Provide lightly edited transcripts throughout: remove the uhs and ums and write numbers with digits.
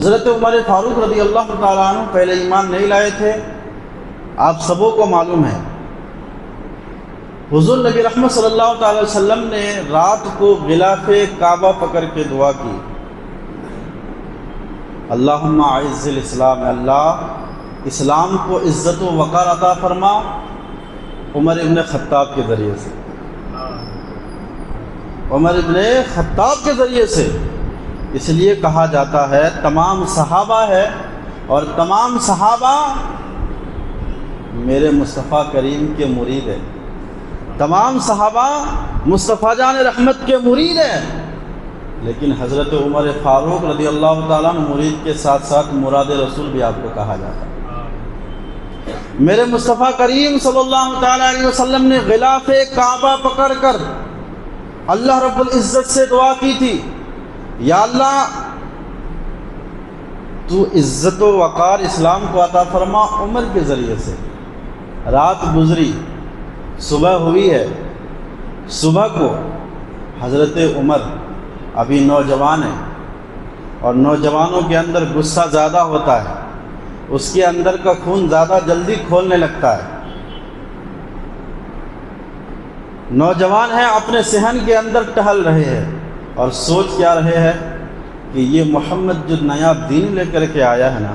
حضرت عمر فاروق رضی اللہ تعالیٰ عنہ پہلے ایمان نہیں لائے تھے، آپ سبوں کو معلوم ہے۔ حضور نبی رحمت صلی اللہ تعالی وسلم نے رات کو غلاف کعبہ پکڑ کے دعا کی، اللہم اعز الاسلام، اللہ اسلام کو عزت و وقار عطا فرما، عمر ابن خطاب کے ذریعے سے، عمر ابن خطاب کے ذریعے سے۔ اس لیے کہا جاتا ہے تمام صحابہ ہے اور تمام صحابہ میرے مصطفیٰ کریم کے مرید ہیں، تمام صحابہ مصطفیٰ جان رحمت کے مرید ہیں، لیکن حضرت عمر فاروق رضی اللہ تعالیٰ عنہ مرید کے ساتھ ساتھ مراد رسول بھی آپ کو کہا جاتا ہے۔ میرے مصطفیٰ کریم صلی اللہ تعالیٰ علیہ وسلم نے غلاف کعبہ پکڑ کر اللہ رب العزت سے دعا کی تھی، یا اللہ تو عزت و وقار اسلام کو عطا فرما عمر کے ذریعے سے۔ رات گزری، صبح ہوئی ہے، صبح کو حضرت عمر ابھی نوجوان ہیں اور نوجوانوں کے اندر غصہ زیادہ ہوتا ہے، اس کے اندر کا خون زیادہ جلدی کھولنے لگتا ہے۔ نوجوان ہیں، اپنے صحن کے اندر ٹہل رہے ہیں اور سوچ کیا رہے ہیں کہ یہ محمد جو نیا دین لے کر کے آیا ہے نا،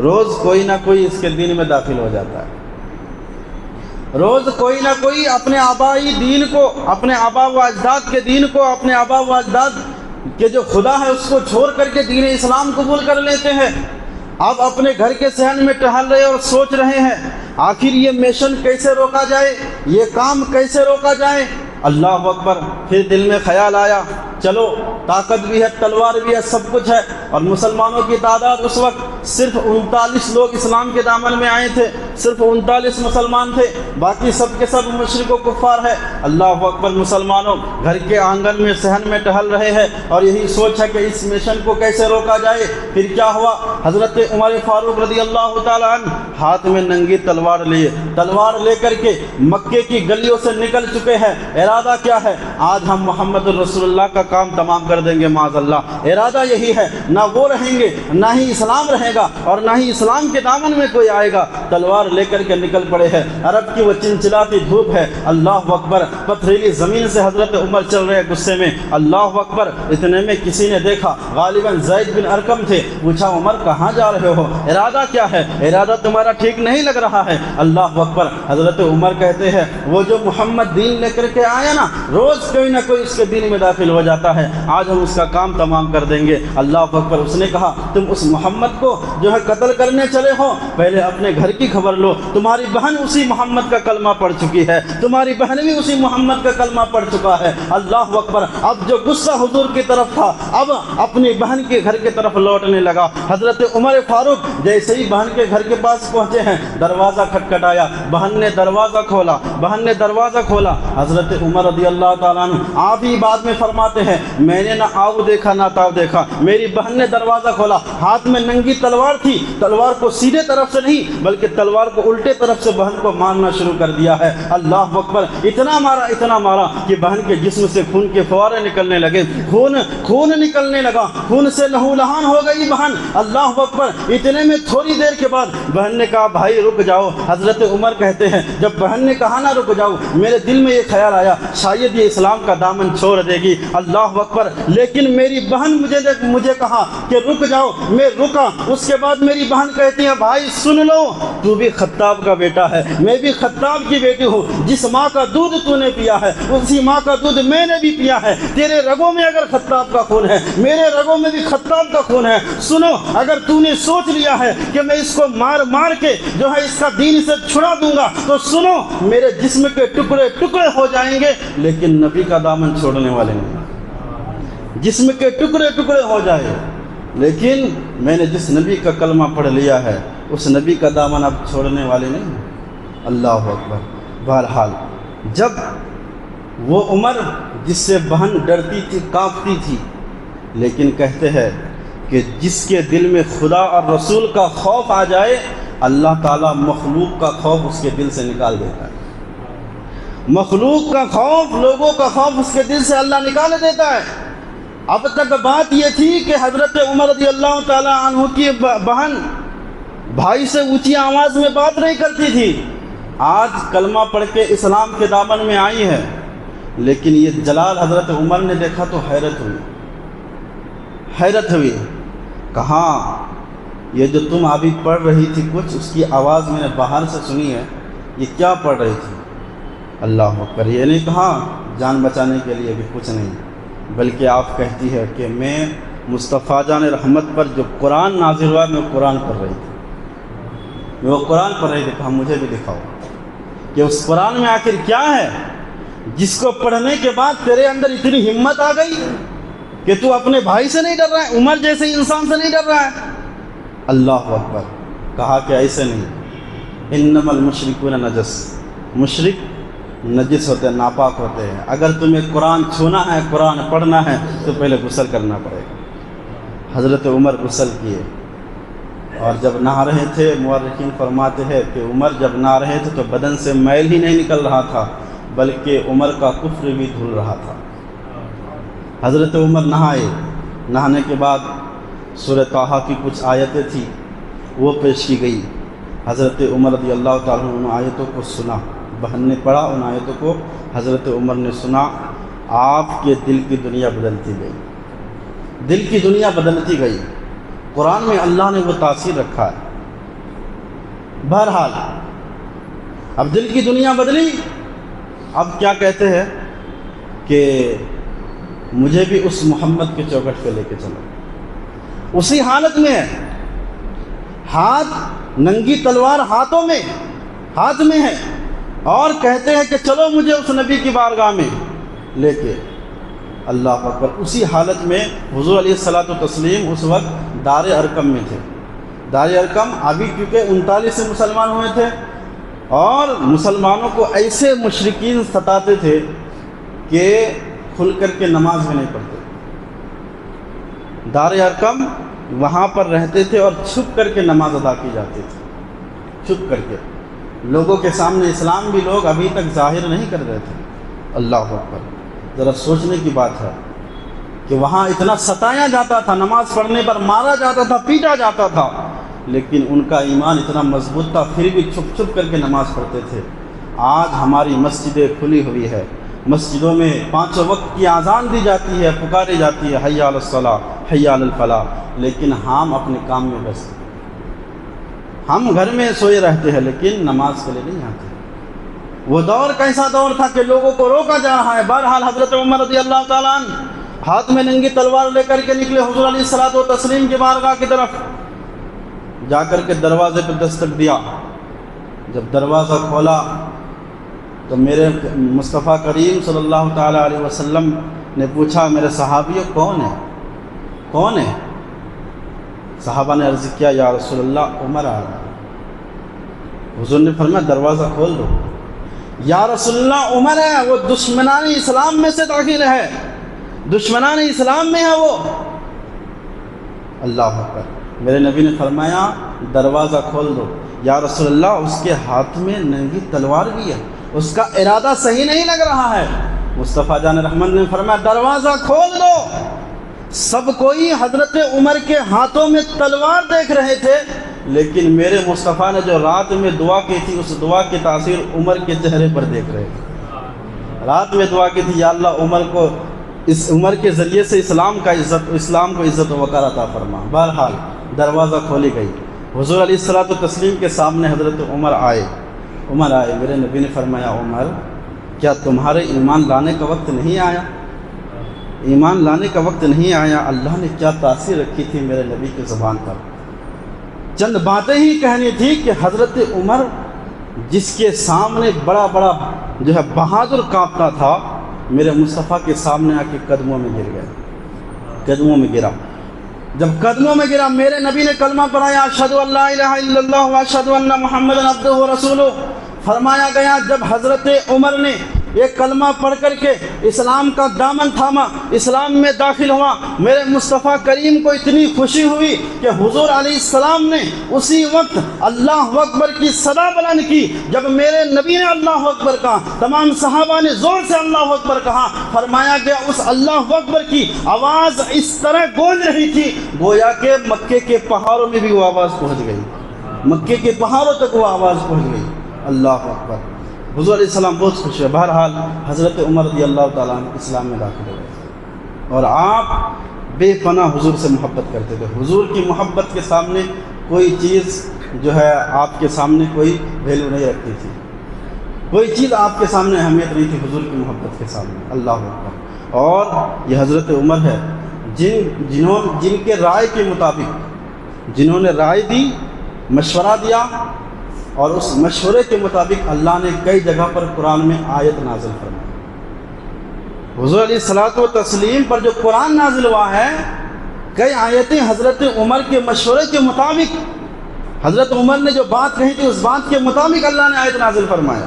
روز کوئی نہ کوئی اس کے دین میں داخل ہو جاتا ہے، روز کوئی نہ کوئی اپنے آبائی دین کو، اپنے آبا و اجداد کے دین کو، اپنے آبا و اجداد کے جو خدا ہے اس کو چھوڑ کر کے دین اسلام قبول کر لیتے ہیں۔ اب اپنے گھر کے صحن میں ٹہل رہے اور سوچ رہے ہیں آخر یہ مشن کیسے روکا جائے، یہ کام کیسے روکا جائے۔ اللہ اکبر، پھر دل میں خیال آیا چلو طاقت بھی ہے، تلوار بھی ہے، سب کچھ ہے، اور مسلمانوں کی تعداد اس وقت صرف 39 لوگ اسلام کے دامن میں آئے تھے، صرف 39 مسلمان تھے، باقی سب کے سب مشرک و کفار ہے۔ اللہ اکبر، مسلمانوں گھر کے آنگن میں صحن میں ٹہل رہے ہیں اور یہی سوچ ہے کہ اس مشن کو کیسے روکا جائے۔ پھر کیا ہوا، حضرت عمر فاروق رضی اللہ تعالیٰ عنہ ہاتھ میں ننگی تلوار لیے، تلوار لے کر کے مکے کی گلیوں سے نکل چکے ہیں۔ ارادہ کیا ہے، آج ہم محمد الرسول اللہ کا کام تمام کر دیں گے، معاذ اللہ۔ ارادہ یہی ہے، نہ وہ رہیں گے، نہ ہی اسلام رہے گا، اور نہ ہی اسلام کے دامن میں کوئی آئے گا۔ تلوار لے کر کے نکل پڑے ہیں، عرب کی وہ چلچلاتی دھوپ ہے، اللہ اکبر، پتھریلی زمین سے حضرت عمر چل رہے غصے میں، اللہ اکبر۔ اتنے میں کسی نے دیکھا، غالباً زید بن ارقم تھے، پوچھا عمر کہاں جا رہے ہو، ارادہ کیا ہے، ارادہ تمہارا ٹھیک نہیں لگ رہا ہے۔ اللہ اکبر، حضرت عمر کہتے ہیں وہ جو محمد دین لے کر کے آیا نا، روز کوئی نہ کوئی اس کے دین میں داخل ہو جاتا ہے، آج ہم اس کا کام تمام کر دیں گے۔ اللہ اکبر، اس نے کہا تم اس محمد کو جو ہے قتل کرنے چلے ہو، پہلے اپنے گھر کی خبر لو، تمہاری بہن اسی محمد کا کلمہ پڑھ چکی ہے، تمہاری بہن بھی اسی محمد کا کلمہ پڑھ چکا ہے۔ اللہ اکبر، اب جو غصہ حضور کی طرف تھا اب اپنی بہن کے گھر کی طرف لوٹنے لگا۔ حضرت عمر فاروق جیسے ہی بہن کے گھر کے پاس پہنچے ہیں، دروازہ کھٹکھٹایا، بہن نے دروازہ کھولا، بہن نے دروازہ کھولا۔ حضرت عمر رضی اللہ تعالیٰ عنہ آپ ہی بعد میں فرماتے ہیں میں نے نہ آؤ دیکھا نہ تاؤ دیکھا، میری بہن نے دروازہ کھولا، ہاتھ میں ننگی تلوار تھی، تلوار کو سیدھے طرف سے نہیں بلکہ تلوار کو الٹے طرف سے بہن کو مارنا شروع کر دیا ہے۔ اللہ اکبر، اتنا مارا کہ بہن کے جسم سے خون کے فوارے نکلنے لگے، خون نکلنے لگا، خون سے لہو لہان ہو گئی بہن۔ اللہ اکبر، اتنے میں تھوڑی دیر کے بعد بہن نے کہا بھائی رک جاؤ۔ حضرت عمر کہتے ہیں جب بہن نے کہا نہ رک جاؤ، میرے دل میں یہ خیال آیا شاید یہ اسلام کا دامن چھوڑ دے گی۔ اللہ اکبر، لیکن میری بہن مجھے کہا کہ رک جاؤ، میں رکا۔ اس کے بعد میری بہن کہتی ہے بھائی سن لو، تو بھی خطاب کا بیٹا ہے، میں بھی خطاب کی بیٹی ہوں، جس ماں کا دودھ تو نے پیا ہے اسی ماں کا دودھ میں نے بھی پیا ہے، تیرے رگوں میں اگر خطاب کا خون ہے میرے رگوں میں بھی خطاب کا خون ہے۔ سنو، اگر تو نے سوچ لیا ہے کہ میں اس کو مار کے جو ہے اس کا دین سے چھڑا دوں گا تو سنو، میرے جسم کے ٹکڑے ٹکڑے ہو جائیں گے لیکن نبی کا دامن چھوڑنے والے نہیں۔ جسم کے ٹکڑے ٹکڑے ہو جائے لیکن میں نے جس نبی کا کلمہ پڑھ لیا ہے اس نبی کا دامن اب چھوڑنے والے نہیں۔ اللہ اکبر، بہرحال جب وہ عمر جس سے بہن ڈرتی تھی، کانپتی تھی، لیکن کہتے ہیں کہ جس کے دل میں خدا اور رسول کا خوف آ جائے اللہ تعالیٰ مخلوق کا خوف اس کے دل سے نکال دیتا ہے۔ مخلوق کا خوف، لوگوں کا خوف اس کے دل سے اللہ نکال دیتا ہے۔ اب تک بات یہ تھی کہ حضرت عمر رضی اللہ تعالی عنہ کی بہن بھائی سے اونچی آواز میں بات نہیں کرتی تھی، آج کلمہ پڑھ کے اسلام کے دامن میں آئی ہے، لیکن یہ جلال حضرت عمر نے دیکھا تو حیرت ہوئی، کہاں یہ جو تم ابھی پڑھ رہی تھی کچھ، اس کی آواز میں نے باہر سے سنی ہے، یہ کیا پڑھ رہی تھی؟ اللہ اکبر۔ یہ نہیں کہا جان بچانے کے لیے بھی کچھ نہیں، بلکہ آپ کہتی ہے کہ میں مصطفیٰ جان رحمت پر جو قرآن نازل ہوا میں قرآن پڑھ رہی تھی، وہ قرآن پڑھ رہی تھی، کہا مجھے بھی دکھاؤ کہ اس قرآن میں آخر کیا ہے جس کو پڑھنے کے بعد تیرے اندر اتنی ہمت آ گئی کہ تو اپنے بھائی سے نہیں ڈر رہا ہے، عمر جیسے انسان سے نہیں ڈر رہا ہے۔ اللہ اکبر۔ کہا کہ ایسے نہیں، انما المشرکون نجس، مشرک نجس ہوتے ہیں، ناپاک ہوتے ہیں، اگر تمہیں قرآن چھونا ہے، قرآن پڑھنا ہے تو پہلے غسل کرنا پڑے گا۔ حضرت عمر غسل کیے، اور جب نہا رہے تھے، مورخین فرماتے ہیں کہ عمر جب نہا رہے تھے تو بدن سے میل ہی نہیں نکل رہا تھا، بلکہ عمر کا کفر بھی دھل رہا تھا۔ حضرت عمر نہائے، نہانے کے بعد سورہ طٰہٰ کی کچھ آیتیں تھیں وہ پیش کی گئی۔ حضرت عمر رضی اللہ تعالیٰ عنہ ان آیتوں کو سنا، بہن نے پڑھا ان آیتوں کو، حضرت عمر نے سنا، آپ کے دل کی دنیا بدلتی گئی، دل کی دنیا بدلتی گئی۔ قرآن میں اللہ نے وہ تاثیر رکھا ہے۔ بہرحال اب دل کی دنیا بدلی، اب کیا کہتے ہیں کہ مجھے بھی اس محمد کے چوکھٹ پہ لے کے چلو۔ اسی حالت میں ہے، ہاتھ ننگی تلوار ہاتھ میں ہے، اور کہتے ہیں کہ چلو مجھے اس نبی کی بارگاہ میں لے کے۔ اللہ اکبر۔ اسی حالت میں حضور علیہ الصلوۃ والتسلیم اس وقت دار ارقم میں تھے۔ دار ارقم ابھی کیونکہ 39 سے مسلمان ہوئے تھے، اور مسلمانوں کو ایسے مشرکین ستاتے تھے کہ کھل کر کے نماز بھی نہیں پڑھتے۔ دار ارقم وہاں پر رہتے تھے اور چھپ کر کے نماز ادا کی جاتی تھی، چھپ کر کے، لوگوں کے سامنے اسلام بھی لوگ ابھی تک ظاہر نہیں کر رہے تھے۔ اللہ اکبر۔ ذرا سوچنے کی بات ہے کہ وہاں اتنا ستایا جاتا تھا، نماز پڑھنے پر مارا جاتا تھا، پیٹا جاتا تھا، لیکن ان کا ایمان اتنا مضبوط تھا، پھر بھی چھپ چھپ کر کے نماز پڑھتے تھے۔ آج ہماری مسجدیں کھلی ہوئی ہے، مسجدوں میں 5 وقت کی اذان دی جاتی ہے، پکاری جاتی ہے حی علی الصلاۃ حی علی الفلاح، لیکن ہم اپنے کام میں ویسٹ، ہم گھر میں سوئے رہتے ہیں لیکن نماز کے لیے نہیں آتے۔ وہ دور کیسا دور تھا کہ لوگوں کو روکا جا رہا ہے۔ بہرحال حضرت عمر رضی اللہ تعالیٰ عنہ ہاتھ میں ننگی تلوار لے کر کے نکلے حضور علیہ الصلوۃ والتسلیم کی بارگاہ کی طرف، جا کر کے دروازے پہ دستک دیا۔ جب دروازہ کھولا تو میرے مصطفیٰ کریم صلی اللہ تعالیٰ علیہ وسلم نے پوچھا، میرے صحابیوں کون ہے؟ صحابہ نے عرض کیا، یا رسول اللہ عمر آ رہا ہے۔ حضور نے فرمایا دروازہ کھول دو۔ یا رسول اللہ عمر ہے، وہ دشمنان اسلام میں سے داخل ہے، دشمنان اسلام میں ہے وہ۔ اللہ اکبر۔ میرے نبی نے فرمایا دروازہ کھول دو۔ یا رسول اللہ اس کے ہاتھ میں ننگی تلوار بھی ہے، اس کا ارادہ صحیح نہیں لگ رہا ہے۔ مصطفیٰ جان رحمت نے فرمایا دروازہ کھول دو۔ سب کوئی حضرت عمر کے ہاتھوں میں تلوار دیکھ رہے تھے، لیکن میرے مصطفیٰ نے جو رات میں دعا کی تھی اس دعا کی تاثیر عمر کے چہرے پر دیکھ رہے تھے۔ رات میں دعا کی تھی، یا اللہ عمر کے ذریعے سے اسلام کو عزت و وقار عطا فرما۔ بہرحال دروازہ کھولی گئی، حضور علیہ الصلوۃ والتسلیم کے سامنے حضرت عمر آئے۔ میرے نبی نے فرمایا عمر کیا تمہارے ایمان لانے کا وقت نہیں آیا؟ ایمان لانے کا وقت نہیں آیا؟ اللہ نے کیا تاثیر رکھی تھی میرے نبی کی زبان پر، چند باتیں ہی کہنی تھی کہ حضرت عمر جس کے سامنے بڑا جو ہے بہادر کانپتا تھا، میرے مصطفیٰ کے سامنے آ کے قدموں میں گر گئے، قدموں میں گرا۔ جب قدموں میں گرا میرے نبی نے کلمہ پڑھایا، اشہد ان لا الہ الا اللہ واشہد ان محمدا عبدہ ورسولہ۔ فرمایا گیا جب حضرت عمر نے ایک کلمہ پڑھ کر کے اسلام کا دامن تھاما، اسلام میں داخل ہوا، میرے مصطفیٰ کریم کو اتنی خوشی ہوئی کہ حضور علیہ السلام نے اسی وقت اللہ اکبر کی صدا بلند کی۔ جب میرے نبی نے اللہ اکبر کہا، تمام صحابہ نے زور سے اللہ اکبر کہا۔ فرمایا گیا اس اللہ اکبر کی آواز اس طرح گونج رہی تھی گویا کہ مکے کے پہاڑوں میں بھی وہ آواز پہنچ گئی، مکے کے پہاڑوں تک وہ آواز پہنچ گئی۔ اللہ اکبر۔ حضور علیہ السلام بہت خوش ہے۔ بہرحال حضرت عمر رضی اللہ تعالیٰ عنہ اسلام میں داخل ہو گئے اور آپ بے پناہ حضور سے محبت کرتے تھے۔ حضور کی محبت کے سامنے کوئی چیز جو ہے آپ کے سامنے کوئی ویلیو نہیں رکھتی تھی، کوئی چیز آپ کے سامنے اہمیت نہیں تھی حضور کی محبت کے سامنے۔ اللہ اکبر۔ اور یہ حضرت عمر ہے جن کے رائے کے مطابق، جنہوں نے رائے دی، مشورہ دیا، اور اس مشورے کے مطابق اللہ نے کئی جگہ پر قرآن میں آیت نازل فرمائی۔ حضور علیہ الصلوۃ والتسلیم پر جو قرآن نازل ہوا ہے، کئی آیتیں حضرت عمر کے مشورے کے مطابق، حضرت عمر نے جو بات کہی تھی اس بات کے مطابق اللہ نے آیت نازل فرمایا۔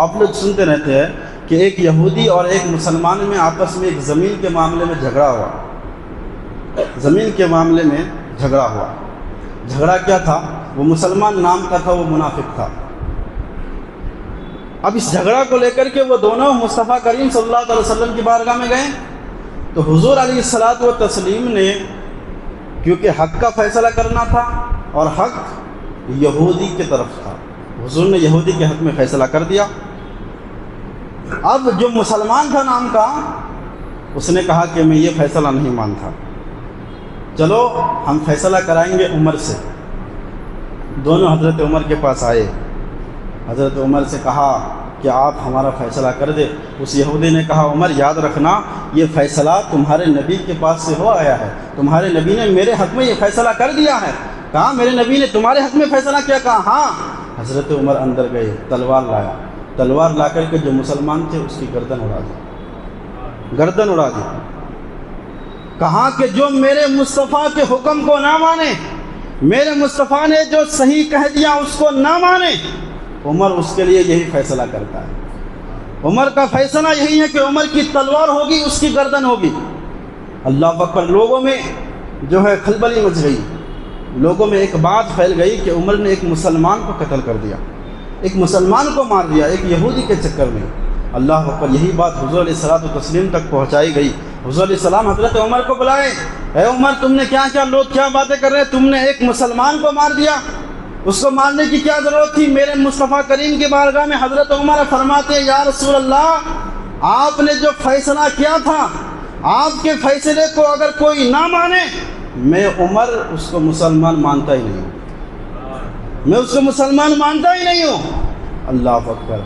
آپ لوگ سنتے رہتے ہیں کہ ایک یہودی اور ایک مسلمان میں آپس میں ایک زمین کے معاملے میں جھگڑا ہوا، زمین کے معاملے میں جھگڑا ہوا۔ جھگڑا کیا تھا؟ وہ مسلمان نام کا تھا، وہ منافق تھا۔ اب اس جھگڑا کو لے کر کے وہ دونوں مصطفیٰ کریم صلی اللہ علیہ وسلم کی بارگاہ میں گئے تو حضور علیہ الصلوۃ والتسلیم نے، کیونکہ حق کا فیصلہ کرنا تھا اور حق یہودی کی طرف تھا، حضور نے یہودی کے حق میں فیصلہ کر دیا۔ اب جو مسلمان تھا نام کا، اس نے کہا کہ میں یہ فیصلہ نہیں مانتا، چلو ہم فیصلہ کرائیں گے عمر سے۔ دونوں حضرت عمر کے پاس آئے، حضرت عمر سے کہا کہ آپ ہمارا فیصلہ کر دے۔ اس یہودی نے کہا عمر یاد رکھنا یہ فیصلہ تمہارے نبی کے پاس سے ہو آیا ہے، تمہارے نبی نے میرے حق میں یہ فیصلہ کر دیا ہے۔ کہا میرے نبی نے تمہارے حق میں فیصلہ کیا؟ کہا ہاں۔ حضرت عمر اندر گئے، تلوار لایا، تلوار لا کر کے جو مسلمان تھے اس کی گردن اڑا دی، گردن اڑا دی۔ کہا کہ جو میرے مصطفیٰ کے حکم کو نہ مانے، میرے مصطفیٰ نے جو صحیح کہہ دیا اس کو نہ مانے، عمر اس کے لیے یہی فیصلہ کرتا ہے۔ عمر کا فیصلہ یہی ہے کہ عمر کی تلوار ہوگی، اس کی گردن ہوگی۔ اللہ اکبر۔ لوگوں میں جو ہے کھلبلی مچ گئی، لوگوں میں ایک بات پھیل گئی کہ عمر نے ایک مسلمان کو قتل کر دیا، ایک مسلمان کو مار دیا ایک یہودی کے چکر میں۔ اللہ اکبر۔ یہی بات حضور علیہ الصلوۃ والتسلیم تک پہنچائی گئی۔ حضور علیہ السلام حضرت عمر کو بلائے، اے عمر تم نے کیا کیا، لوگ کیا باتیں کر رہے ہیں، تم نے ایک مسلمان کو مار دیا، اس کو مارنے کی کیا ضرورت تھی؟ میرے مصطفیٰ کریم کی بارگاہ میں حضرت عمر فرماتے ہیں یا رسول اللہ، آپ نے جو فیصلہ کیا تھا، آپ کے فیصلے کو اگر کوئی نہ مانے، میں عمر اس کو مسلمان مانتا ہی نہیں ہوں، میں اس کو مسلمان مانتا ہی نہیں ہوں۔ اللہ اکبر۔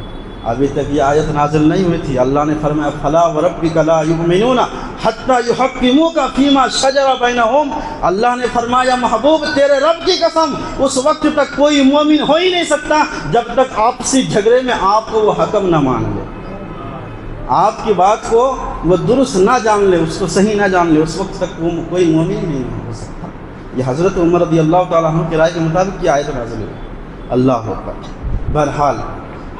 ابھی تک یہ آیت نازل نہیں ہوئی تھی، اللہ نے فرمایا فلا وربک لا یؤمنون حتی یحکموک فیما شجر بینہم۔ اللہ نے فرمایا محبوب تیرے رب کی قسم، اس وقت تک کوئی مومن ہو ہی نہیں سکتا جب تک آپسی جھگڑے میں آپ کو وہ حکم نہ مان لے، آپ کی بات کو وہ درست نہ جان لے، اس کو صحیح نہ جان لے، اس وقت تک کوئی مومن نہیں ہو سکتا۔ یہ حضرت عمر رضی اللہ تعالیٰ عنہ کی رائے کے مطابق یہ آیت نازل ہوئی۔ اللہ اکبر۔ بہرحال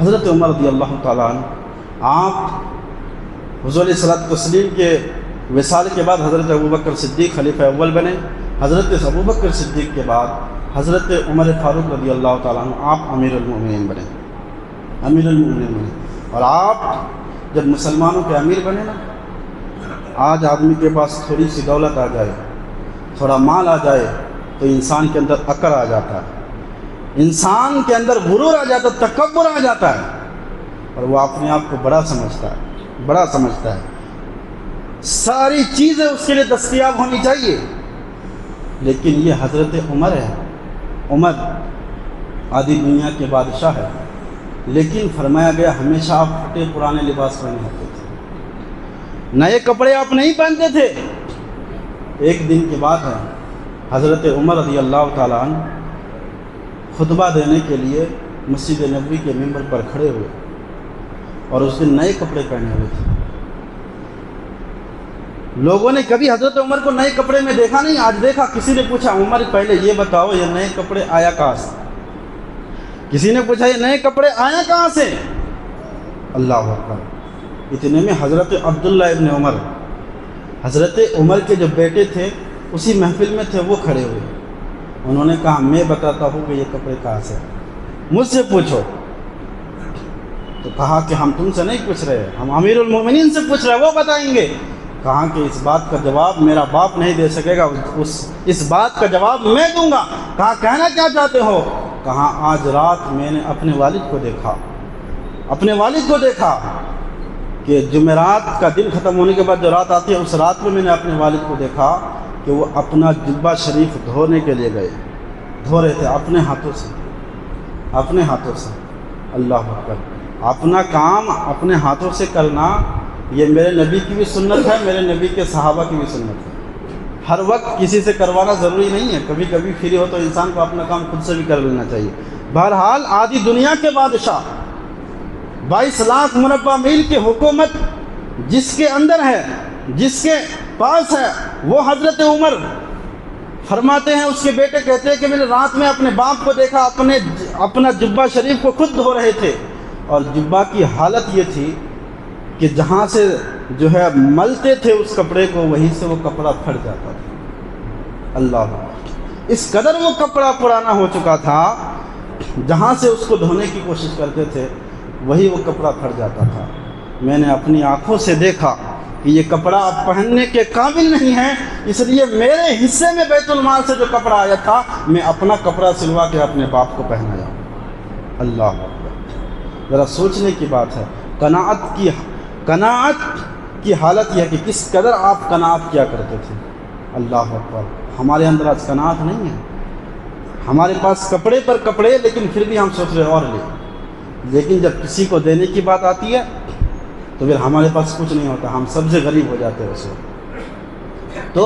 حضرت عمر رضی اللہ تعالیٰ عنہ، آپ حضور علیہ الصلوۃ والتسلیم کے وصال کے بعد حضرت ابوبکر صدیق خلیفہ اول بنے، حضرت ابوبکر صدیق کے بعد حضرت عمر فاروق رضی اللہ تعالیٰ عنہ آپ امیر المؤمنین بنے، امیر المؤمنین بنے۔ اور آپ جب مسلمانوں کے امیر بنے نا، آج آدمی کے پاس تھوڑی سی دولت آ جائے، تھوڑا مال آ جائے تو انسان کے اندر اکڑ آ جاتا ہے، انسان کے اندر غرور آ جاتا ہے، تکبر آ جاتا ہے، اور وہ اپنے آپ کو بڑا سمجھتا ہے، بڑا سمجھتا ہے۔ ساری چیزیں اس کے لیے دستیاب ہونی چاہیے، لیکن یہ حضرت عمر ہے۔ عمر آدھی دنیا کے بادشاہ ہے، لیکن فرمایا گیا ہمیشہ آپ پھٹے پرانے لباس پہنے ہوتے تھے، نئے کپڑے آپ نہیں پہنتے تھے۔ ایک دن کی بات ہے، حضرت عمر رضی اللہ تعالیٰ عنہ خطبہ دینے کے لیے مسجد نبوی کے ممبر پر کھڑے ہوئے، اور اس دن نئے کپڑے پہنے ہوئے تھے۔ لوگوں نے کبھی حضرت عمر کو نئے کپڑے میں دیکھا نہیں، آج دیکھا۔ کسی نے پوچھا عمر پہلے یہ بتاؤ یہ نئے کپڑے آیا کہاں سے؟ کسی نے پوچھا یہ نئے کپڑے آیا کہاں سے؟ اللہ اکبر۔ اتنے میں حضرت عبداللہ ابن عمر، حضرت عمر کے جو بیٹے تھے اسی محفل میں تھے، وہ کھڑے ہوئے۔ انہوں نے کہا میں بتاتا ہوں کہ یہ کپڑے کہاں سے، مجھ سے پوچھو۔ تو کہا کہ ہم تم سے نہیں پوچھ رہے، ہم امیر المومنین سے پوچھ رہے ہیں، وہ بتائیں گے۔ کہا کہ اس بات کا جواب میرا باپ نہیں دے سکے گا، اس بات کا جواب میں دوں گا۔ کہا کہنا کیا چاہتے ہو؟ کہا آج رات میں نے اپنے والد کو دیکھا کہ جمعرات کا دن ختم ہونے کے بعد جو رات آتی ہے، اس رات میں نے اپنے والد کو دیکھا کہ وہ اپنا جبہ شریف دھونے کے لیے گئے، دھو رہے تھے اپنے ہاتھوں سے۔ اللہ اکبر! اپنا کام اپنے ہاتھوں سے کرنا یہ میرے نبی کی بھی سنت ہے، میرے نبی کے صحابہ کی بھی سنت ہے۔ ہر وقت کسی سے کروانا ضروری نہیں ہے، کبھی کبھی فری ہو تو انسان کو اپنا کام خود سے بھی کر لینا چاہیے۔ بہرحال آدھی دنیا کے بادشاہ، 22 لاکھ مربع میل کی حکومت جس کے اندر ہے، جس کے پاس ہے، وہ حضرت عمر فرماتے ہیں، اس کے بیٹے کہتے ہیں کہ میں نے رات میں اپنے باپ کو دیکھا اپنا جبہ شریف کو خود دھو رہے تھے، اور جبہ کی حالت یہ تھی کہ جہاں سے جو ہے ملتے تھے اس کپڑے کو، وہیں سے وہ کپڑا پھٹ جاتا تھا۔ اللہ! اس قدر وہ کپڑا پرانا ہو چکا تھا، جہاں سے اس کو دھونے کی کوشش کرتے تھے وہی وہ کپڑا پھٹ جاتا تھا۔ میں نے اپنی آنکھوں سے دیکھا کہ یہ کپڑا اب پہننے کے قابل نہیں ہے، اس لیے میرے حصے میں بیت المال سے جو کپڑا آیا تھا میں اپنا کپڑا سلوا کے اپنے باپ کو پہنایا۔ اللہ اکبر! ذرا سوچنے کی بات ہے، قناعت کی حالت یہ ہے کہ کس قدر آپ قناعت کیا کرتے تھے۔ اللہ اکبر! ہمارے اندر آج قناعت نہیں ہے، ہمارے پاس کپڑے پر کپڑے، لیکن پھر بھی ہم سوچ رہے اور لیں، لیکن جب کسی کو دینے کی بات آتی ہے تو پھر ہمارے پاس کچھ نہیں ہوتا، ہم سب سے غریب ہو جاتے ہیں اس وقت۔ تو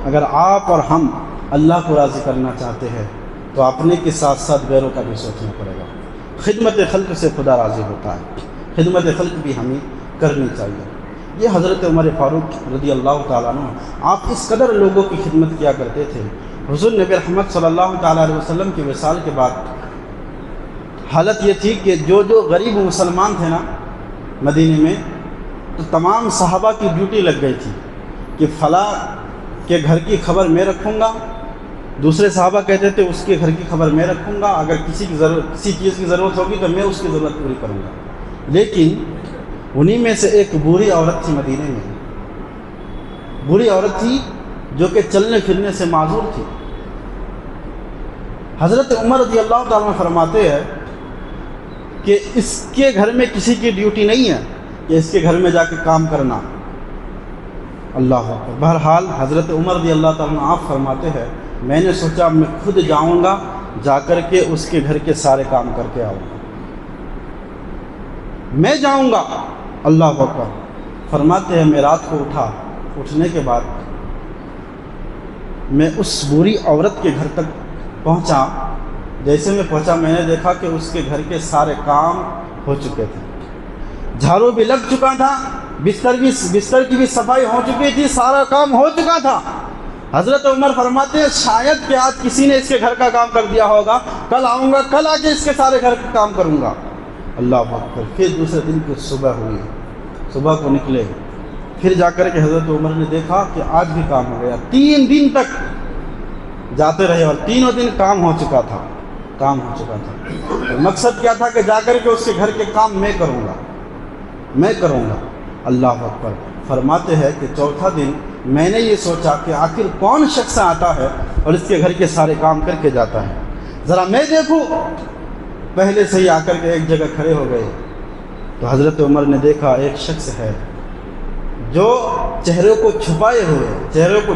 اگر آپ اور ہم اللہ کو راضی کرنا چاہتے ہیں تو اپنے کے ساتھ ساتھ غیروں کا بھی سوچنا پڑے گا۔ خدمت خلق سے خدا راضی ہوتا ہے، خدمت خلق بھی ہمیں کرنی چاہیے۔ یہ حضرت عمر فاروق رضی اللہ تعالیٰ عنہ، آپ اس قدر لوگوں کی خدمت کیا کرتے تھے۔ حضور نبی رحمت صلی اللہ تعالیٰ علیہ وسلم کی وصال کے بعد حالت یہ تھی کہ جو غریب مسلمان تھے نا مدینے میں، تو تمام صحابہ کی ڈیوٹی لگ گئی تھی کہ فلاں کے گھر کی خبر میں رکھوں گا، دوسرے صحابہ کہتے تھے اس کے گھر کی خبر میں رکھوں گا، اگر کسی چیز کی ضرورت ہوگی تو میں اس کی ضرورت پوری کروں گا۔ لیکن انہی میں سے ایک بوڑھی عورت تھی مدینے میں، بوڑھی عورت تھی جو کہ چلنے پھرنے سے معذور تھی۔ حضرت عمر رضی اللہ تعالیٰ عنہ فرماتے ہیں کہ اس کے گھر میں کسی کی ڈیوٹی نہیں ہے کہ اس کے گھر میں جا کے کام کرنا۔ اللہ اکبر! بہرحال حضرت عمر رضی اللہ تعالیٰ عنہ آپ فرماتے ہیں میں نے سوچا میں خود جاؤں گا، جا کر کے اس کے گھر کے سارے کام کر کے آؤں گا، میں جاؤں گا۔ اللہ اکبر! فرماتے ہیں میں رات کو اٹھنے کے بعد میں اس بوڑھی عورت کے گھر تک پہنچا۔ جیسے میں پہنچا میں نے دیکھا کہ اس کے گھر کے سارے کام ہو چکے تھے، جھاڑو بھی لگ چکا تھا، بستر کی بھی صفائی ہو چکی تھی، سارا کام ہو چکا تھا۔ حضرت عمر فرماتے ہیں شاید کہ آج کسی نے اس کے گھر کا کام کر دیا ہوگا، کل آؤں گا، کل آ کے اس کے سارے گھر کا کام کروں گا۔ اللہ اکبر! پھر دوسرے دن کی صبح ہوئی، صبح کو نکلے، پھر جا کر کے حضرت عمر نے دیکھا کہ آج بھی کام ہو گیا۔ 3 دن تک جاتے رہے اور تینوں دن کام ہو چکا تھا۔ مقصد کیا تھا کہ جا کر کے اس کے گھر کے کام میں کروں گا۔ اللہ اکبر! فرماتے ہیں کہ چوتھا دن میں نے یہ سوچا کہ آخر کون شخص آتا ہے اور اس کے گھر کے سارے کام کر کے جاتا ہے، ذرا میں دیکھوں۔ پہلے سے ہی آ کر کے ایک جگہ کھڑے ہو گئے تو حضرت عمر نے دیکھا ایک شخص ہے جو چہرے کو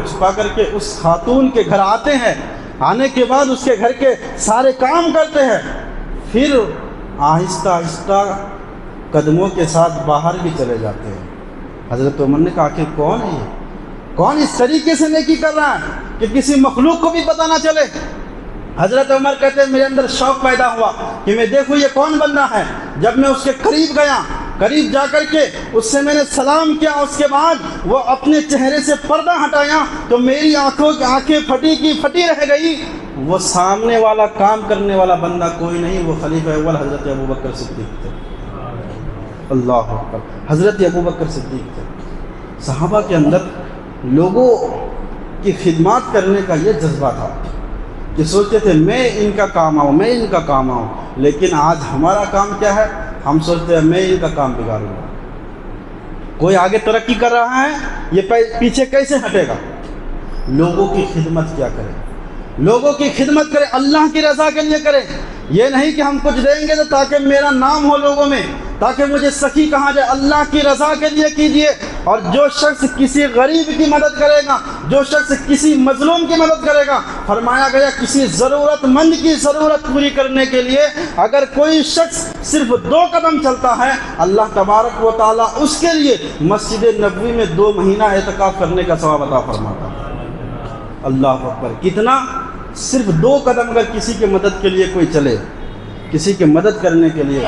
چھپا کر کے اس خاتون کے گھر آتے ہیں، آنے کے بعد اس کے گھر کے سارے کام کرتے ہیں، پھر آہستہ آہستہ قدموں کے ساتھ باہر بھی چلے جاتے ہیں۔ حضرت عمر نے کہا کہ کون ہے یہ؟ کون اس طریقے سے نیکی کر رہا ہے کہ کسی مخلوق کو بھی پتہ نہ چلے؟ حضرت عمر کہتے ہیں میرے اندر شوق پیدا ہوا کہ میں دیکھوں یہ کون بندہ ہے۔ جب میں اس کے قریب گیا، قریب جا کر کے اس سے میں نے سلام کیا، اس کے بعد وہ اپنے چہرے سے پردہ ہٹایا تو میری آنکھیں پھٹی رہ گئی۔ وہ سامنے والا کام کرنے والا بندہ کوئی نہیں، وہ خلیفہ اول حضرت ابوبکر صدیق تھے اللہ اکبر۔ حضرت ابوبکر صدیق تھے، صحابہ کے اندر لوگوں کی خدمات کرنے کا یہ جذبہ تھا کہ سوچتے تھے میں ان کا کام آؤں، میں ان کا کام آؤں، لیکن آج ہمارا کام کیا ہے؟ ہم سوچتے ہیں میں ان کا کام بگاڑوں گا۔ کوئی آگے ترقی کر رہا ہے، یہ پیچھے کیسے ہٹے گا؟ لوگوں کی خدمت کیا کرے؟ لوگوں کی خدمت کرے، اللہ کی رضا کے لیے کرے۔ یہ نہیں کہ ہم کچھ دیں گے تو تاکہ میرا نام ہو لوگوں میں، تاکہ مجھے سخی کہا جائے، اللہ کی رضا کے لیے کیجیے۔ اور جو شخص کسی غریب کی مدد کرے گا، جو شخص کسی مظلوم کی مدد کرے گا، فرمایا گیا کسی ضرورت مند کی ضرورت پوری کرنے کے لیے اگر کوئی شخص صرف 2 قدم چلتا ہے، اللہ تبارک و تعالیٰ اس کے لیے مسجد نبوی میں 2 مہینہ اعتکاف کرنے کا ثواب عطا فرماتا ہے۔ اللہ اکبر، کتنا؟ صرف 2 قدم اگر کسی کی مدد کے لیے کوئی چلے، کسی کی مدد کرنے کے لیے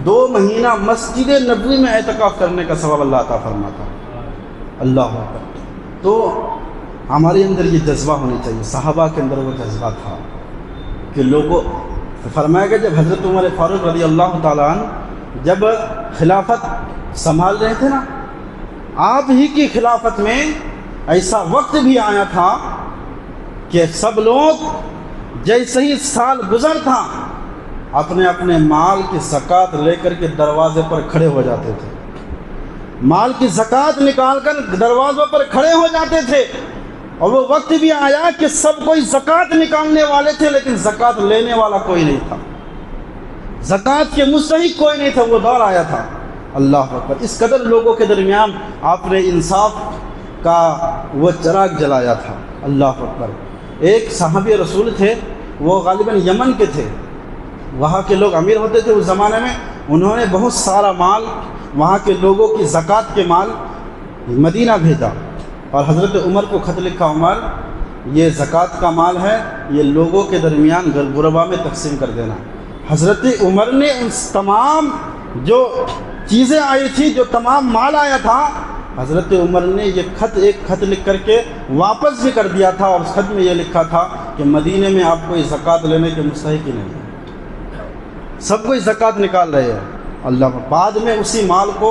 2 مہینہ مسجد نبوی میں اعتکاف کرنے کا ثواب اللہ عطا فرماتا ہے۔ اللہ اکبر۔ تو ہمارے اندر یہ جذبہ ہونا چاہیے، صحابہ کے اندر وہ جذبہ تھا کہ لوگوں، فرمایا گیا جب حضرت عمر فاروق رضی اللہ تعالیٰ عنہ جب خلافت سنبھال رہے تھے نا، آپ ہی کی خلافت میں ایسا وقت بھی آیا تھا کہ سب لوگ جیسے ہی سال گزر تھا اپنے اپنے مال کی زکوٰۃ لے کر کے دروازے پر کھڑے ہو جاتے تھے، مال کی زکوٰۃ نکال کر دروازوں پر کھڑے ہو جاتے تھے۔ اور وہ وقت بھی آیا کہ سب کوئی زکوٰۃ نکالنے والے تھے لیکن زکوٰۃ لینے والا کوئی نہیں تھا، زکوٰۃ کے مستحق کوئی نہیں تھا، وہ دور آیا تھا۔ اللہ اکبر، اس قدر لوگوں کے درمیان آپ نے انصاف کا وہ چراغ جلایا تھا۔ اللہ اکبر۔ ایک صحابی رسول تھے، وہ غالباً یمن کے تھے، وہاں کے لوگ امیر ہوتے تھے اس زمانے میں، انہوں نے بہت سارا مال وہاں کے لوگوں کی زکوٰۃ کے مال مدینہ بھیجا اور حضرت عمر کو خط لکھا، عمر یہ زکوٰۃ کا مال ہے، یہ لوگوں کے درمیان غربا میں تقسیم کر دینا۔ حضرت عمر نے ان تمام جو چیزیں آئی تھی، جو تمام مال آیا تھا، حضرت عمر نے یہ ایک خط لکھ کر کے واپس بھی کر دیا تھا، اور اس خط میں یہ لکھا تھا کہ مدینے میں آپ کوئی زکوٰۃ لینے کے مستحق ہی نہیں ہے، سب کوئی زکوٰۃ نکال رہے ہیں۔ اللہ، بعد میں اسی مال کو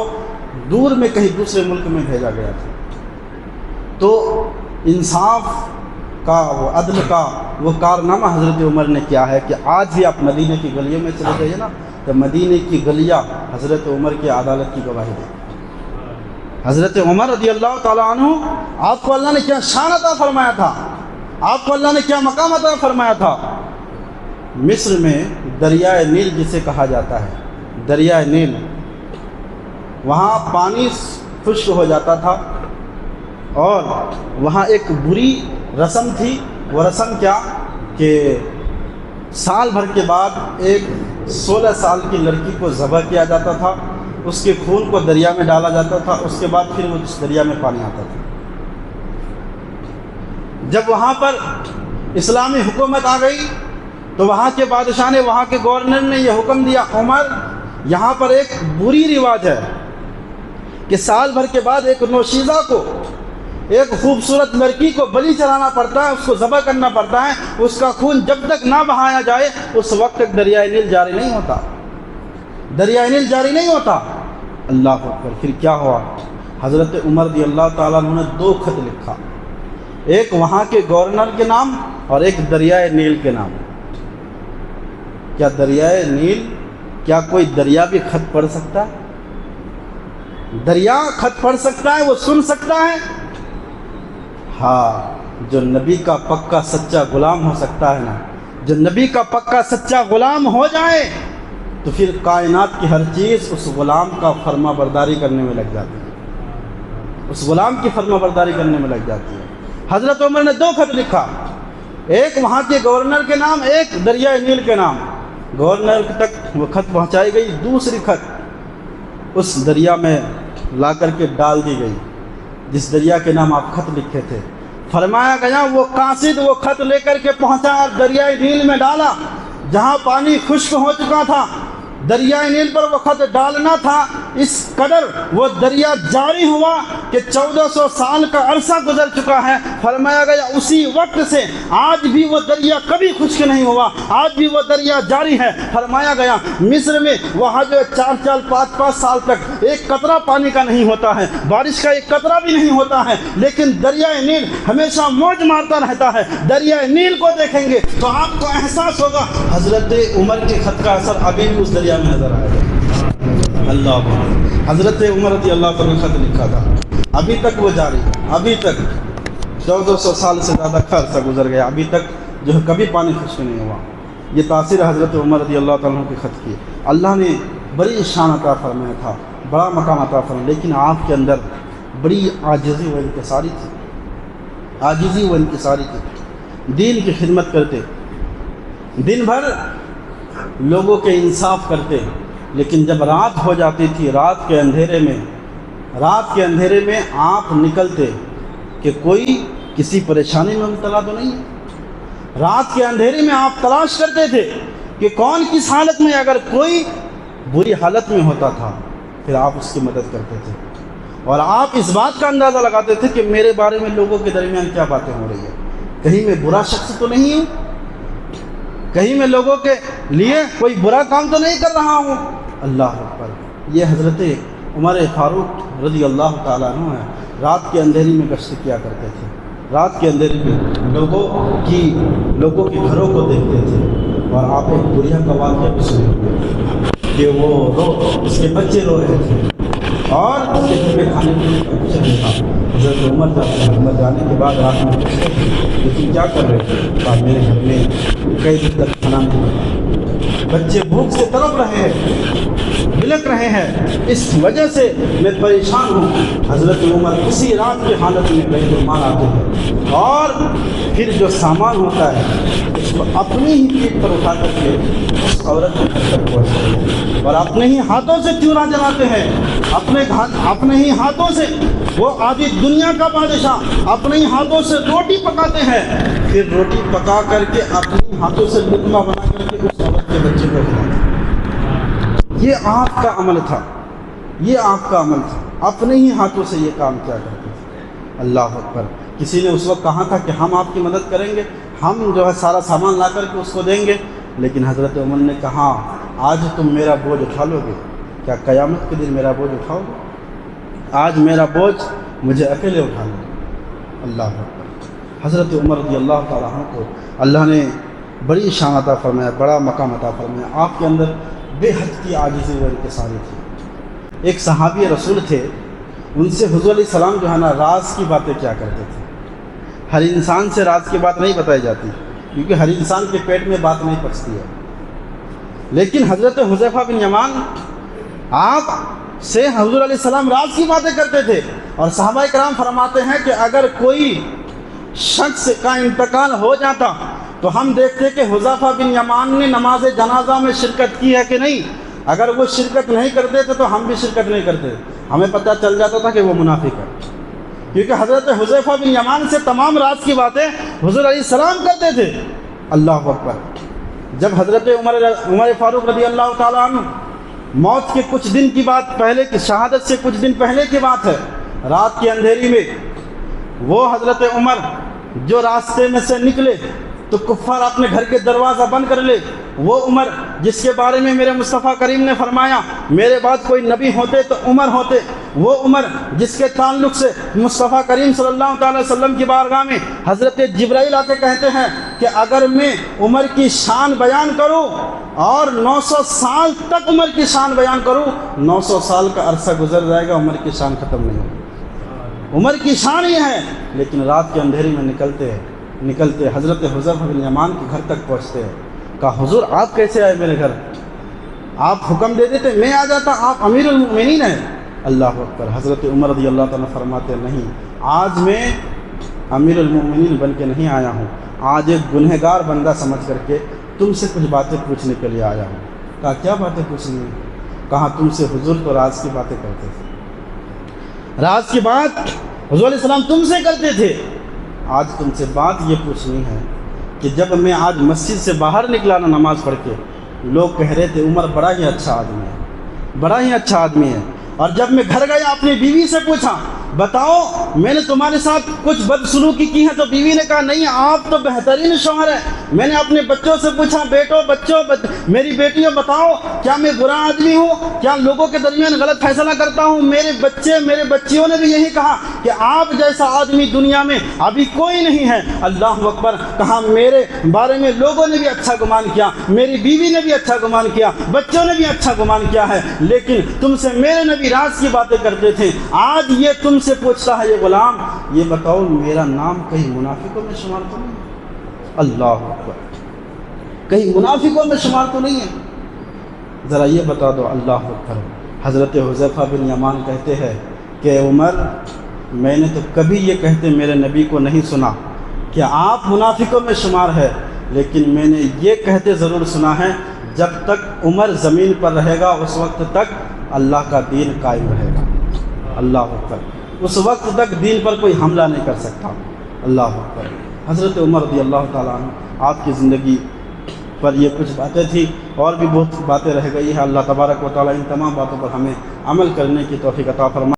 دور میں کہیں دوسرے ملک میں بھیجا گیا تھا۔ تو انصاف کا، وہ عدل کا وہ کارنامہ حضرت عمر نے کیا ہے کہ آج بھی آپ مدینے کی گلیوں میں چلے جائیے نا، تو مدینے کی گلیاں حضرت عمر کی عدالت کی گواہی دیں۔ حضرت عمر رضی اللہ تعالیٰ عنہ، آپ کو اللہ نے کیا شان عطا فرمایا تھا، آپ کو اللہ نے کیا مقام عطا فرمایا تھا۔ مصر میں دریائے نیل جسے کہا جاتا ہے، دریائے نیل، وہاں پانی خشک ہو جاتا تھا، اور وہاں ایک بری رسم تھی۔ وہ رسم کیا کہ سال بھر کے بعد ایک 16 سال کی لڑکی کو ذبح کیا جاتا تھا، اس کے خون کو دریا میں ڈالا جاتا تھا، اس کے بعد پھر وہ اس دریا میں پانی آتا تھا۔ جب وہاں پر اسلامی حکومت آ گئی تو وہاں کے بادشاہ نے، وہاں کے گورنر نے یہ حکم دیا، عمر یہاں پر ایک بری رواج ہے کہ سال بھر کے بعد ایک نوشیزہ کو، ایک خوبصورت لڑکی کو بلی چڑھانا پڑتا ہے، اس کو ذبح کرنا پڑتا ہے، اس کا خون جب تک نہ بہایا جائے اس وقت تک دریائے نیل جاری نہیں ہوتا، دریائے نیل جاری نہیں ہوتا۔ اللہ اکبر۔ پھر کیا ہوا؟ حضرت عمر رضی اللہ تعالیٰ عنہ نے 2 خط لکھا، ایک وہاں کے گورنر کے نام اور ایک دریائے نیل کے نام۔ کیا دریائے نیل، کیا کوئی دریا بھی خط پڑھ سکتا ہے؟ دریا خط پڑھ سکتا ہے، وہ سن سکتا ہے؟ ہاں، جو نبی کا پکا سچا غلام ہو سکتا ہے نا، جو نبی کا پکا سچا غلام ہو جائے تو پھر کائنات کی ہر چیز اس غلام کا فرما برداری کرنے میں لگ جاتی ہے، اس غلام کی فرما برداری کرنے میں لگ جاتی ہے۔ حضرت عمر نے 2 خط لکھا، ایک وہاں کے گورنر کے نام، ایک دریائے نیل کے نام۔ گورنر تک وہ خط پہنچائی گئی، دوسری خط اس دریا میں لا کر کے ڈال دی گئی جس دریا کے نام آپ خط لکھے تھے۔ فرمایا گیا وہ قاصد وہ خط لے کر کے پہنچا اور دریائے نیل میں ڈالا، جہاں پانی خشک ہو چکا تھا، دریائے نیل پر وہ خط ڈالنا تھا، اس قدر وہ دریا جاری ہوا کہ 1400 سال کا عرصہ گزر چکا ہے. فرمایا گیا اسی وقت سے آج بھی وہ دریا کبھی خشک نہیں ہوا, آج بھی وہ دریا جاری ہے. فرمایا گیا مصر میں وہاں جو 4 5 سال تک ایک قطرہ پانی کا نہیں ہوتا ہے, بارش کا ایک قطرہ بھی نہیں ہوتا ہے, لیکن دریائے نیل ہمیشہ موج مارتا رہتا ہے. دریائے نیل کو دیکھیں گے تو آپ کو احساس ہوگا حضرت عمر کے خط کا اثر ابھی بھی اس دریا میں نظر آئے گا. اللہ حضرت عمر رضی اللہ عنہ نے خط لکھا تھا, ابھی تک وہ جاری, ابھی تک 1400 سال سے زیادہ کا عرصہ گزر گیا, ابھی تک جو ہے کبھی پانی خشک نہیں ہوا. یہ تاثیر حضرت عمر رضی اللہ عنہ کے خط کی. اللہ نے بڑی شان عطا فرمایا تھا, بڑا مقام عطا فرمایا, لیکن آپ کے اندر بڑی عاجزی و انکساری تھی, عاجزی و انکساری تھی. دین کی خدمت کرتے, دن بھر لوگوں کے انصاف کرتے, لیکن جب رات ہو جاتی تھی, رات کے اندھیرے میں آپ نکلتے کہ کوئی کسی پریشانی میں مبتلا تو نہیں ہے. رات کے اندھیرے میں آپ تلاش کرتے تھے کہ کون کس حالت میں, اگر کوئی بری حالت میں ہوتا تھا پھر آپ اس کی مدد کرتے تھے. اور آپ اس بات کا اندازہ لگاتے تھے کہ میرے بارے میں لوگوں کے درمیان کیا باتیں ہو رہی ہیں, کہیں میں برا شخص تو نہیں ہوں, کہیں میں لوگوں کے لیے کوئی برا کام تو نہیں کر رہا ہوں. اللہ اکبر. یہ حضرت عمر فاروق رضی اللہ تعالیٰ عنہ ہے, رات کے اندھیری میں گشت کیا کرتے تھے, رات کے اندھیری میں لوگوں کے گھروں کو دیکھتے تھے. اور آپ ایک بڑھیا کا واقعہ بھی سنے کہ وہ اس کے بچے رو رہے تھے اور اس کے گھر میں کھانے پینے کا کچھ نہیں تھا. حضرت عمر جاتے ہیں, عمر جانے کے بعد رات میں پوچھتے تھے لیکن کیا کر رہے تھے؟ آپ میرے گھر میں کئی دن تک کھانا نہیں بنا, بچے بھوک سے تڑپ رہے ہیں, بلک رہے ہیں, اس وجہ سے میں پریشان ہوں. حضرت عمر اسی رات کی حالت میں بیت المال آتے ہیں اور پھر جو سامان ہوتا ہے اس کو اپنی ہی پیٹھ پر اٹھا کر کے اس عورت کے گھر تک پہنچتے ہیں اور اپنے ہی ہاتھوں سے چورا جلاتے ہیں, اپنے ہی ہاتھوں سے. وہ آدھی دنیا کا بادشاہ اپنے ہی ہاتھوں سے روٹی پکاتے ہیں, پھر روٹی پکا کر کے اپنے ہاتھوں سے لقمہ بنا کر کے اس عورت کے بچے کو کھلاتے ہیں. یہ آپ کا عمل تھا, یہ آپ کا عمل تھا, اپنے ہی ہاتھوں سے یہ کام کیا کرتے تھے. اللہ اکبر. کسی نے اس وقت کہا تھا کہ ہم آپ کی مدد کریں گے, ہم جو ہے سارا سامان لا کر کے اس کو دیں گے, لیکن حضرت عمر نے کہا آج تم میرا بوجھ اٹھا لو گے, کیا قیامت کے دن میرا بوجھ اٹھاؤ گے؟ آج میرا بوجھ مجھے اکیلے اٹھا لو. اللہ اکبر. حضرت عمر رضی اللہ تعالیٰ عنہ کو اللہ نے بڑی شان عطا فرمایا, بڑا مقام عطا فرمایا. آپ کے اندر بے حد کی عاجزی و انکساری تھی. ایک صحابی رسول تھے, ان سے حضور علیہ السلام جو ہے نا راز کی باتیں کیا کرتے تھے. ہر انسان سے راز کی بات نہیں بتائی جاتی کیونکہ ہر انسان کے پیٹ میں بات نہیں پچتی ہے, لیکن حضرت حذیفہ بن یمان آپ سے حضور علیہ السلام راز کی باتیں کرتے تھے. اور صحابہ کرام فرماتے ہیں کہ اگر کوئی شخص کا انتقال ہو جاتا تو ہم دیکھتے کہ حذیفہ بن یمان نے نماز جنازہ میں شرکت کی ہے کہ نہیں. اگر وہ شرکت نہیں کرتے تھے تو ہم بھی شرکت نہیں کرتے, ہمیں پتہ چل جاتا تھا کہ وہ منافق ہے, کیونکہ حضرت حذیفہ بن یمان سے تمام راز کی باتیں حضور علیہ السلام کرتے تھے. اللہ اکبر. جب حضرت عمر فاروق رضی اللہ تعالیٰ عنہ موت کے کچھ دن کی بات, پہلے کی شہادت سے کچھ دن پہلے کی بات ہے, رات کی اندھیری میں وہ حضرت عمر جو راستے میں سے نکلے تو کفار اپنے گھر کے دروازہ بند کر لے. وہ عمر جس کے بارے میں میرے مصطفیٰ کریم نے فرمایا میرے بعد کوئی نبی ہوتے تو عمر ہوتے, وہ عمر جس کے تعلق سے مصطفیٰ کریم صلی اللہ تعالی وسلم کی بارگاہ میں حضرت جبرائیل آ کے کہتے ہیں کہ اگر میں عمر کی شان بیان کروں اور 900 سال تک عمر کی شان بیان کروں, 900 سال کا عرصہ گزر جائے گا, عمر کی شان ختم نہیں ہوگی. عمر کی شان یہ ہے, لیکن رات کے اندھیری میں نکلتے حضرت حذیفہ بن یمان کے گھر تک پہنچتے ہیں. کہا حضور آپ کیسے آئے میرے گھر؟ آپ حکم دے دیتے میں آ جاتا, آپ امیر المؤمنین ہیں. اللہ اکبر. حضرت عمر رضی اللہ تعالیٰ فرماتے نہیں, آج میں امیر المؤمنین بن کے نہیں آیا ہوں, آج ایک گنہگار بندہ سمجھ کر کے تم سے کچھ باتیں پوچھنے کے لیے آیا ہوں. کہا کیا باتیں پوچھنی ہیں؟ کہا تم سے حضور تو راز کی باتیں کرتے تھے, راز کی بات حضور علیہ السلام تم سے کرتے تھے, آج تم سے بات یہ پوچھنی ہے کہ جب میں آج مسجد سے باہر نکلا نا نماز پڑھ کے, لوگ کہہ رہے تھے عمر بڑا ہی اچھا آدمی ہے, بڑا ہی اچھا آدمی ہے, اور جب میں گھر گیا اپنی بیوی سے پوچھا بتاؤ میں نے تمہارے ساتھ کچھ بدسلوکی کی ہے؟ تو بیوی نے کہا نہیں آپ تو بہترین شوہر ہیں۔ میں نے اپنے بچوں سے پوچھا بچوں میری بیٹیوں بتاؤ کیا میں برا آدمی ہوں؟ کیا لوگوں کے درمیان غلط فیصلہ کرتا ہوں؟ میرے بچیوں نے بھی یہی کہا کہ آپ جیسا آدمی دنیا میں ابھی کوئی نہیں ہے۔ اللہ اکبر! کہا میرے بارے میں لوگوں نے بھی اچھا گمان کیا، میری بیوی نے بھی اچھا گمان کیا، بچوں نے بھی اچھا گمان کیا ہے، لیکن تم سے میرے نبی راز کی باتیں کرتے تھے، آج یہ تم سے پوچھتا ہے یہ غلام یہ بتاؤ میرا نام کہیں منافقوں میں شمار تو نہیں ہے؟ اللہ اکبر! کہیں منافقوں میں شمار تو نہیں ہے؟ ذرا یہ بتا دو۔ اللہ اکبر! حضرت حذیفہ بن یمان کہتے ہیں کہ عمر میں نے تو کبھی یہ کہتے میرے نبی کو نہیں سنا کہ آپ منافقوں میں شمار ہے، لیکن میں نے یہ کہتے ضرور سنا ہے جب تک عمر زمین پر رہے گا اس وقت تک اللہ کا دین قائم رہے گا۔ اللہ اکبر! اس وقت تک دین پر کوئی حملہ نہیں کر سکتا۔ اللہ اکبر! حضرت عمر رضی اللہ تعالیٰ عنہ آپ کی زندگی پر یہ کچھ باتیں تھیں، اور بھی بہت باتیں رہ گئی ہیں۔ اللہ تبارک و تعالیٰ ان تمام باتوں پر ہمیں عمل کرنے کی توفیق عطا فرمائے۔